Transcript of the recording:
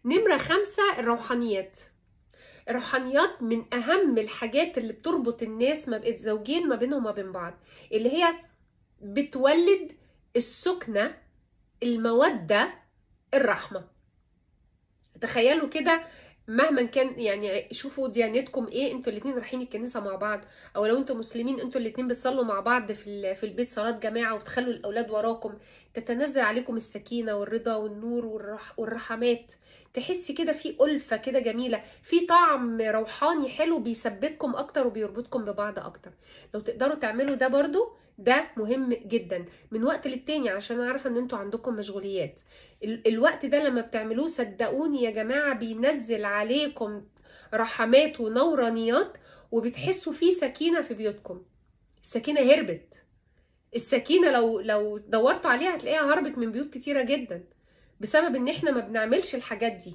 نمرة 5 الروحانيات. الروحانيات من أهم الحاجات اللي بتربط الناس ما بقت زوجين ما بينهم وما بين بعض، اللي هي بتولد السكنة، المودة، الرحمة. تخيلوا كده، مهما كان يعني شوفوا ديانتكم ايه، انتوا الاتنين رايحين الكنيسه مع بعض، او لو انتوا مسلمين انتوا الاتنين بتصلوا مع بعض في البيت صلاه جماعه، وتخلوا الاولاد وراكم، تتنزل عليكم السكينه والرضا والنور والرحمات. تحسي كده في ألفة كده جميله، في طعم روحاني حلو بيثبتكم اكتر وبيربطكم ببعض اكتر. لو تقدروا تعملوا ده برضو، ده مهم جدا من وقت للتاني، عشان عارفه ان انتوا عندكم مشغوليات. الوقت ده لما بتعملوه صدقوني يا جماعه بينزل عليكم رحمات ونورانيات، وبتحسوا فيه سكينه في بيوتكم. السكينه هربت. السكينه لو دورتوا عليها هتلاقيها هربت من بيوت كتيره جدا، بسبب ان احنا ما بنعملش الحاجات دي.